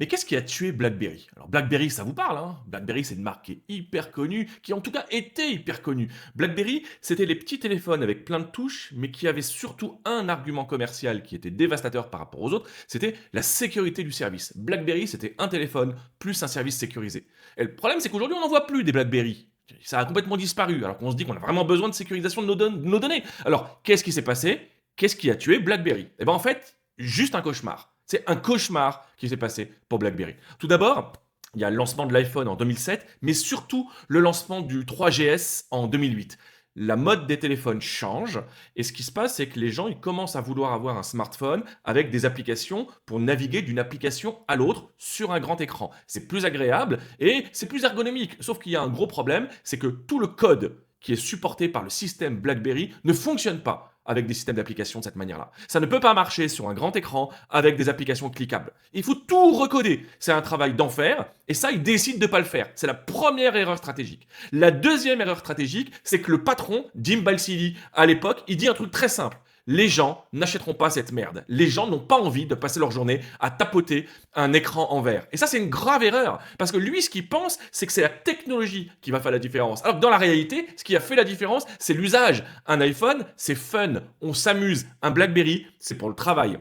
Mais qu'est-ce qui a tué BlackBerry? Alors BlackBerry, ça vous parle, hein? BlackBerry, c'est une marque qui est hyper connue, qui en tout cas était hyper connue. BlackBerry, c'était les petits téléphones avec plein de touches, mais qui avaient surtout un argument commercial qui était dévastateur par rapport aux autres, c'était la sécurité du service. BlackBerry, c'était un téléphone plus un service sécurisé. Et le problème, c'est qu'aujourd'hui, on n'en voit plus des BlackBerry. Ça a complètement disparu, alors qu'on se dit qu'on a vraiment besoin de sécurisation de nos données. Alors, qu'est-ce qui s'est passé? Qu'est-ce qui a tué BlackBerry? Eh bien, en fait, juste un cauchemar. C'est un cauchemar qui s'est passé pour BlackBerry. Tout d'abord, il y a le lancement de l'iPhone en 2007, mais surtout le lancement du 3GS en 2008. La mode des téléphones change et ce qui se passe, c'est que les gens ils commencent à vouloir avoir un smartphone avec des applications pour naviguer d'une application à l'autre sur un grand écran. C'est plus agréable et c'est plus ergonomique. Sauf qu'il y a un gros problème, c'est que tout le code qui est supporté par le système BlackBerry ne fonctionne pas avec des systèmes d'application de cette manière-là. Ça ne peut pas marcher sur un grand écran avec des applications cliquables. Il faut tout recoder. C'est un travail d'enfer et ça, ils décident de ne pas le faire. C'est la première erreur stratégique. La deuxième erreur stratégique, c'est que le patron, Jim Balsillie, à l'époque, il dit un truc très simple. Les gens n'achèteront pas cette merde. Les gens n'ont pas envie de passer leur journée à tapoter un écran en verre. Et ça, c'est une grave erreur. Parce que lui, ce qu'il pense, c'est que c'est la technologie qui va faire la différence. Alors que dans la réalité, ce qui a fait la différence, c'est l'usage. Un iPhone, c'est fun, on s'amuse. Un BlackBerry, c'est pour le travail.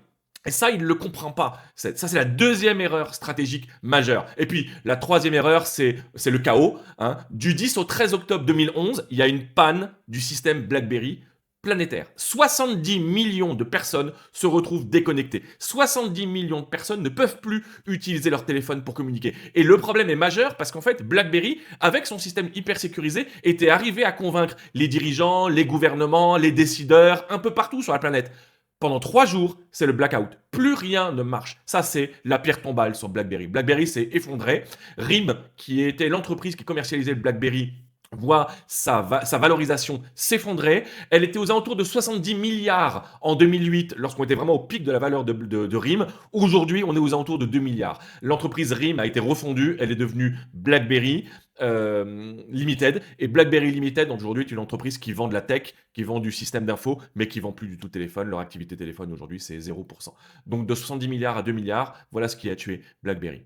Et ça, il ne le comprend pas. Ça, c'est la deuxième erreur stratégique majeure. Et puis, la troisième erreur, c'est le chaos, hein. Du 10 au 13 octobre 2011, il y a une panne du système BlackBerry planétaire. 70 millions de personnes se retrouvent déconnectées. 70 millions de personnes ne peuvent plus utiliser leur téléphone pour communiquer. Et le problème est majeur parce qu'en fait, BlackBerry, avec son système hyper sécurisé, était arrivé à convaincre les dirigeants, les gouvernements, les décideurs, un peu partout sur la planète. Pendant 3 jours, c'est le blackout. Plus rien ne marche. Ça, c'est la pierre tombale sur BlackBerry. BlackBerry s'est effondré. RIM, qui était l'entreprise qui commercialisait le BlackBerry, voit sa valorisation s'effondrer. Elle était aux alentours de 70 milliards en 2008, lorsqu'on était vraiment au pic de la valeur de RIM. Aujourd'hui, on est aux alentours de 2 milliards. L'entreprise RIM a été refondue, elle est devenue BlackBerry Limited. Et BlackBerry Limited, aujourd'hui, est une entreprise qui vend de la tech, qui vend du système d'info, mais qui vend plus du tout de téléphone. Leur activité téléphone aujourd'hui, c'est 0%. Donc de 70 milliards à 2 milliards, voilà ce qui a tué BlackBerry.